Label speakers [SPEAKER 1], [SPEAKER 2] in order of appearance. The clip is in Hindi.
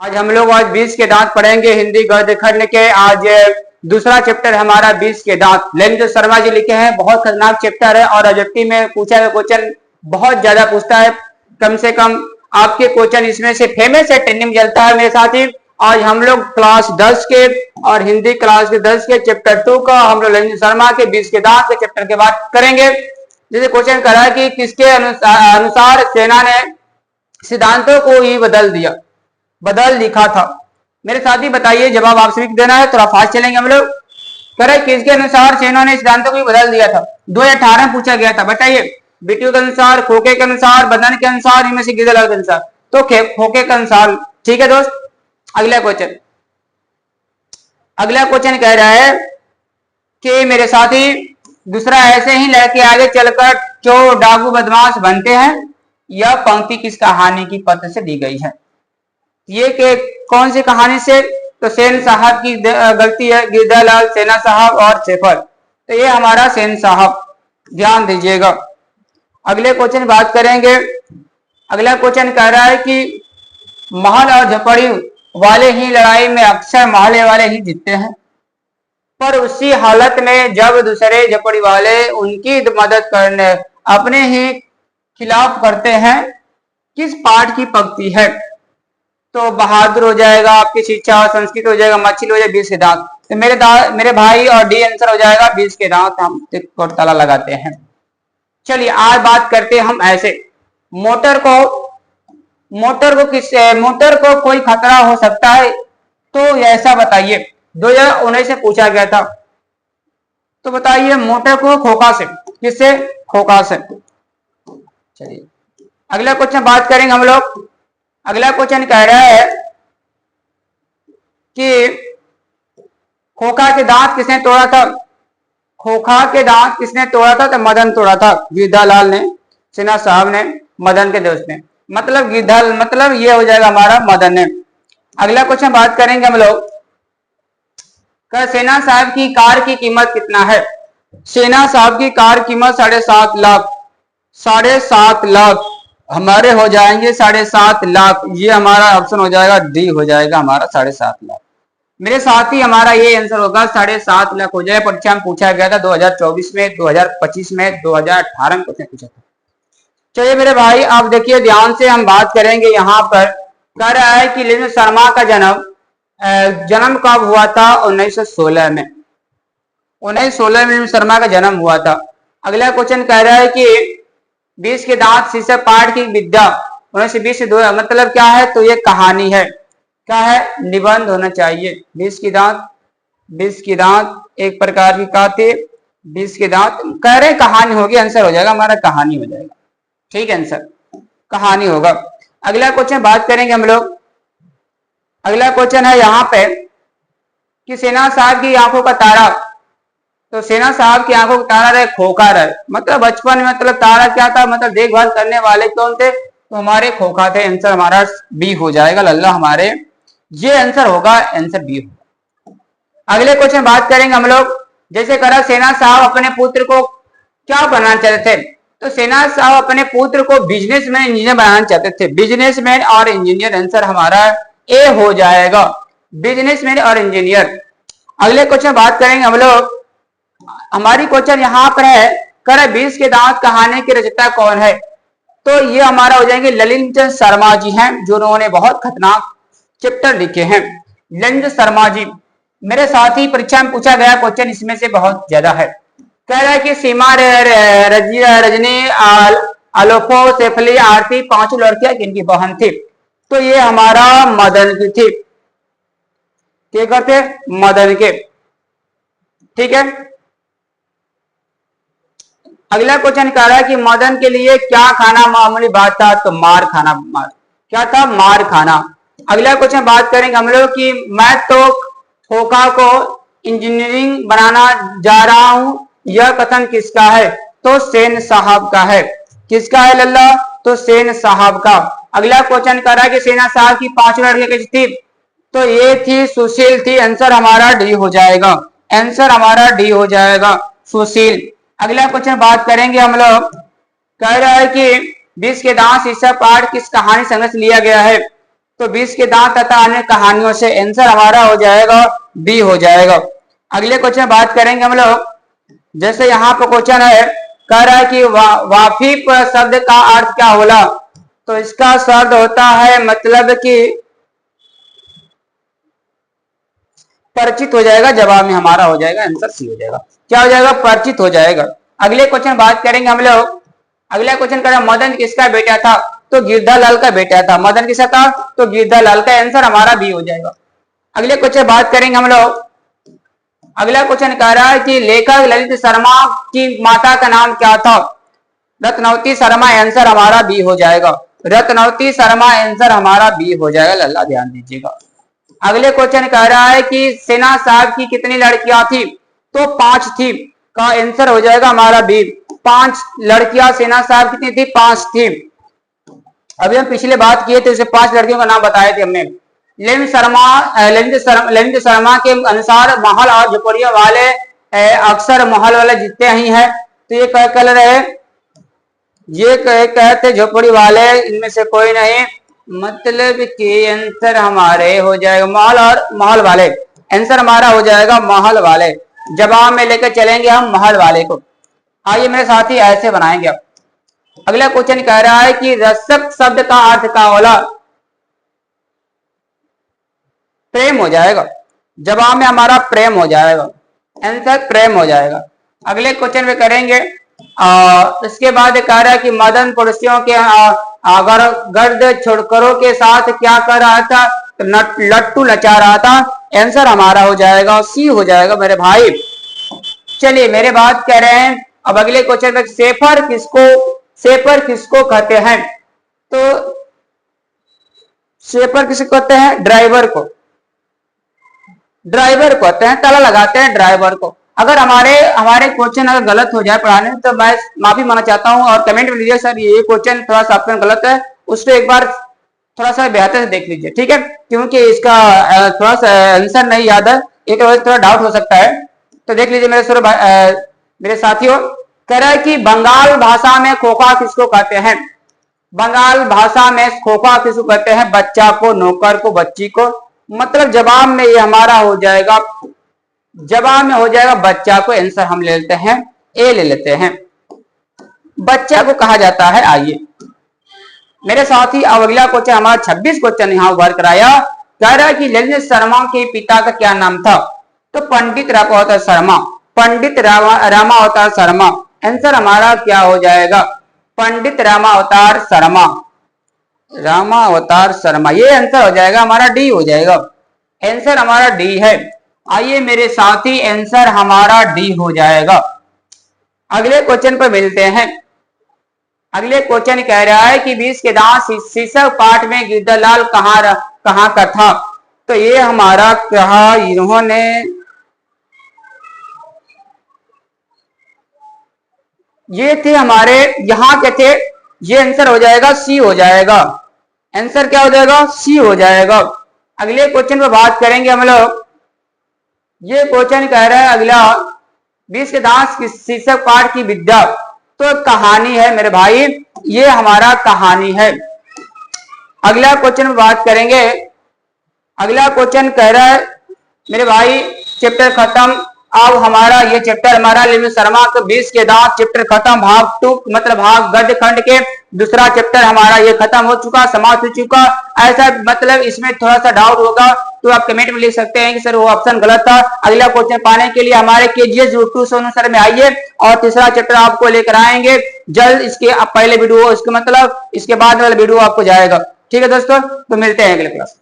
[SPEAKER 1] आज हम लोग 20 के दांत पढ़ेंगे हिंदी गद्य खंड के। आज दूसरा चैप्टर हमारा 20 के दांत। लेंद्र शर्मा जी लिखे हैं, बहुत खतरनाक चैप्टर है और ऑब्जेक्टिव में पूछा गया क्वेश्चन बहुत ज्यादा पूछता है। कम से कम आपके क्वेश्चन इसमें से फेमस है, ट्रेंडिंग चलता है मेरे साथी। आज हम लोग क्लास 10 के और हिंदी क्लास के 10 के चैप्टर 2 का हम लोग लेंद्र शर्मा के 20 के दांत के चैप्टर के बात करेंगे। जैसे क्वेश्चन करा है कि किसके अनुसार सेना ने सिद्धांतों को ही बदल लिखा था। मेरे साथी बताइए, जवाब आप सभी को देना है, थोड़ा फास्ट चलेंगे हम लोग। करें किसके अनुसार सेना ने सिद्धांतों को बदल दिया था। 2018 पूछा गया था, बताइए। बीटीयू के अनुसार, खोके के अनुसार, बदन के अनुसार, इनमें से गिरदालाल के अनुसार। तो खोके के अनुसार, ठीक है दोस्त। अगला क्वेश्चन कह रहा है कि मेरे साथी दूसरा, ऐसे ही लड़के आगे चलकर जो डाकू बदमाश बनते हैं, यह पंक्ति किस कहानी की पत्र से दी गई है। ये के कौन सी कहानी से? तो सेन साहब की गलती है, गिरदालाल, सेना साहब और सेफर। तो ये हमारा सेन साहब, ध्यान दीजिएगा। अगले क्वेश्चन बात करेंगे। अगला क्वेश्चन कह रहा है कि महल और झपड़ी वाले ही लड़ाई में अक्सर महल वाले ही जीतते हैं, पर उसी हालत में जब दूसरे झपड़ी वाले उनकी मदद करने अपने ही खिलाफ करते हैं, किस पाठ की पंक्ति है? तो बहादुर हो जाएगा, आपकी शिक्षा और संस्कृत हो जाएगा, मछली हो जाएगा, 20 के दांत। तो मेरे भाई और डी आंसर हो जाएगा 20 के दांत। हम ताला लगाते हैं। चलिए आज बात करते हैं हम ऐसे मोटर को कोई खतरा हो सकता है तो ऐसा बताइए। 2019 से पूछा गया था। तो बताइए मोटर को खोखा से, किससे? खोखा से। चलिए अगला क्वेश्चन बात करेंगे हम लोग। अगला क्वेश्चन कह रहा है कि खोखा के दांत किसने तोड़ा था? खोखा के दांत किसने तोड़ा था? तो मदन तोड़ा था। गिरधालाल ने, सेना साहब ने, मदन के दोस्त ने। मतलब मतलब ये हो जाएगा हमारा मदन ने। अगला क्वेश्चन बात करेंगे हम लोग। सेना साहब की कार की कीमत कितना है? सेना साहब की कार कीमत 7.5 लाख। 7.5 लाख हमारे हो जाएंगे 7.5 लाख। ये हमारा ऑप्शन हो जाएगा डी, हो जाएगा हमारा 7.5 लाख। मेरे साथ ही हमारा ये आंसर होगा 7.5 लाख हो जाए। परीक्षा में पूछा गया था 2024 में, 2025 में, 2018 में पूछा था। चलिए मेरे भाई आप देखिए ध्यान से, हम बात करेंगे यहाँ पर। कह रहा है कि लेंद्र शर्मा का जन्म कब हुआ था? 1916 में। 1916 में लेंद्र शर्मा का जन्म हुआ था। अगला क्वेश्चन कह रहा है कि 20 के दांत शीर्षक पाठ की विद्या 1920 से 2 मतलब क्या है? तो ये कहानी है। क्या है? निबंध होना चाहिए। 20 के दांत एक प्रकार की काते, 20 के दांत कह रहे कहानी होगी, आंसर हो जाएगा हमारा कहानी हो जाएगा। ठीक है, आंसर कहानी होगा। अगला क्वेश्चन बात करेंगे हम लोग। अगला क्वेश्चन है यहाँ पे कि सेना साहब की आंखों का तारा। तो सेना साहब की आंखों का तारा रहे खोखा रहे। मतलब बचपन में मतलब तारा क्या था? मतलब देखभाल करने वाले कौन थे? तो हमारे खोखा थे। आंसर हमारा बी हो जाएगा लल्ला हमारे। ये आंसर होगा, आंसर बी होगा। अगले क्वेश्चन बात करेंगे हम लोग। जैसे करा सेना साहब अपने पुत्र को क्या बनाना चाहते थे? तो सेना साहब अपने पुत्र को बिजनेसमैन इंजीनियर बनाना चाहते थे। बिजनेसमैन और इंजीनियर, आंसर हमारा ए हो जाएगा, बिजनेसमैन और इंजीनियर। अगले क्वेश्चन बात करेंगे हम लोग। हमारी क्वेश्चन यहाँ पर है, कर 20 के दांत कहानी के रचयिता कौन है? तो ये हमारा हो जाएंगे ललित चंद शर्मा जी हैं, जो उन्होंने बहुत खतरनाक चैप्टर लिखे हैं। ललित शर्मा जी मेरे साथ ही परीक्षा में पूछा गया क्वेश्चन इसमें से बहुत ज्यादा है। कह रहा है कि सीमा, रजनी, अलोफो, सेफली, आरती, 5 लड़कियां किनकी बहन थी? तो ये हमारा मदन की थी। क्या करते? मदन के। ठीक है। अगला क्वेश्चन कह रहा है कि मदन के लिए क्या खाना मामूली बात था? तो मार खाना। क्या था? मार खाना। अगला क्वेश्चन बात करेंगे हम लोग कि मैं तो खोखा को इंजीनियरिंग बनाना जा रहा हूं, यह कथन किसका है? तो सेन साहब का है। किसका है लल्ला? तो सेन साहब का। अगला क्वेश्चन कह रहा है कि सेना साहब की 5 लड़कियां कैसी थी? तो ये थी सुशील थी। आंसर हमारा डी हो जाएगा, आंसर हमारा डी हो जाएगा, सुशील। अगला क्वेश्चन बात करेंगे हम लोग। कह रहा है कि 20 के दांत शीर्षक पाठ किस कहानी संघर्ष लिया गया है? तो 20 के दांत तथा अन्य कहानियों से आंसर हमारा हो जाएगा बी हो जाएगा। अगले क्वेश्चन में बात करेंगे हम लोग। जैसे यहाँ पर क्वेश्चन है, कह रहा है कि वाफिक शब्द का अर्थ क्या होला, तो इसका शब्द होता है मतलब कि परिचित हो जाएगा। जवाब में हमारा हो जाएगा आंसर सी हो जाएगा। क्या हो जाएगा? परिचित हो जाएगा। अगले क्वेश्चन बात करेंगे हम लोग। अगला क्वेश्चन कर रहा है, मदन किसका बेटा था, तो गिरधालाल का बेटा था। मदन किसका था, तो गिरधालाल का। आंसर हमारा बी हो जाएगा। अगले क्वेश्चन बात करेंगे हम लोग। अगला क्वेश्चन कह रहा है कि लेखक ललित शर्मा की माता का नाम क्या था, रत्नवती शर्मा। आंसर हमारा बी हो जाएगा। रत्नवती शर्मा आंसर हमारा बी हो जाएगा। लल्ला ध्यान दीजिएगा। अगले क्वेश्चन कह रहा है कि सेना साहब की कितनी लड़कियां थी, तो 5 थी। का आंसर हो जाएगा हमारा बी। 5 लड़कियां सेना साहब कितनी थी, 5 थी। अभी हम पिछले बात किए थे, उसे 5 लड़कियों का नाम बताए थे हमने। ललित शर्मा के अनुसार महल और झोपड़ियों वाले अक्सर महल वाले जीतते ही हैं। तो ये क्या कलर है, ये कहते झोपड़ी वाले, इनमें से कोई नहीं, मतलब कि आंसर हमारे हो जाएगा महल और महल वाले। आंसर हमारा हो जाएगा महल वाले। जवाब में लेकर चलेंगे हम महल वाले को। आइए मेरे साथी ऐसे बनाएंगे। अब अगला क्वेश्चन कह रहा है कि रसक शब्द का अर्थ क्या होला, प्रेम हो जाएगा। जवाब में हमारा प्रेम हो जाएगा। आंसर प्रेम हो जाएगा। अगले क्वेश्चन में करेंगे। इसके बाद कह रहा है कि मदन पड़ोसियों के गर्द छोड़करों के साथ क्या कर रहा था, लट्टू नचा रहा था। आंसर हमारा हो जाएगा सी हो जाएगा मेरे भाई। चलिए मेरे बात कह रहे हैं। अब अगले क्वेश्चन में, सेपर किसको कहते हैं, तो सेपर किसको कहते हैं, ड्राइवर को। ड्राइवर को कहते हैं, ताला लगाते हैं ड्राइवर को। अगर हमारे क्वेश्चन अगर गलत हो जाए पढ़ाने में, तो मैं माफी मांगना चाहता हूं और कमेंट में लीजिए सर ये क्वेश्चन थोड़ा सा आपका गलत है, उसको एक बार थोड़ा सा बेहतर से देख लीजिए, ठीक है। क्योंकि इसका थोड़ा सा आंसर नहीं याद है, एक वजह थोड़ा डाउट हो सकता है। तो देख लीजिए मेरे साथियों। कह रहा है कि बंगाल भाषा में खोखा किसको कहते हैं, बंगाल भाषा में खोखा किसको कहते हैं, बच्चा को, नौकर को, बच्ची को। मतलब जवाब में ये हमारा हो जाएगा, जवाब में हो जाएगा बच्चा को। आंसर हम ले लेते हैं ए ले लेते हैं, बच्चा को कहा जाता है। आइए मेरे साथी अब अगला क्वेश्चन हमारा 26 क्वेश्चन यहाँ उभर कर आया। कह रहा है कि ललित शर्मा के पिता का क्या नाम था, तो पंडित रामावतार शर्मा। पंडित रामावतार शर्मा। आंसर हमारा क्या हो जाएगा, पंडित रामावतार शर्मा। रामावतार शर्मा ये आंसर हो जाएगा हमारा डी हो जाएगा। आंसर हमारा डी है। आइए मेरे साथी आंसर हमारा डी हो जाएगा। अगले क्वेश्चन पर मिलते हैं। अगले क्वेश्चन कह रहा है कि 20 के दांत शीर्षक पाठ में गिरधालाल कहाँ का था, तो ये हमारा कहा इन्होंने, ये थे हमारे यहाँ के थे। ये आंसर हो जाएगा सी हो जाएगा। आंसर क्या हो जाएगा, सी हो जाएगा। अगले क्वेश्चन पर बात करेंगे हम लोग। ये क्वेश्चन कह रहा है अगला, 20 के दांत शीर्षक पाठ की विद्या, तो कहानी है मेरे भाई, ये हमारा कहानी है। अगला क्वेश्चन में बात करेंगे। अगला क्वेश्चन कह रहा है मेरे भाई, चैप्टर खत्म। अब हमारा ये चैप्टर हमारा ललित शर्मा के 20 के दांत चैप्टर खत्म। भाग 2 मतलब भाग गद्य खंड के दूसरा चैप्टर हमारा ये खत्म हो चुका, समाप्त हो चुका। ऐसा मतलब इसमें थोड़ा सा डाउट होगा तो आप कमेंट में लिख सकते हैं कि सर वो ऑप्शन गलत था। अगला क्वेश्चन पाने के लिए हमारे KGS YouTube सर में आइए और तीसरा चैप्टर आपको लेकर आएंगे जल्द। इसके पहले वीडियो, इसके मतलब इसके बाद वाला वीडियो आपको जाएगा। ठीक है दोस्तों, तो मिलते हैं अगले क्लास।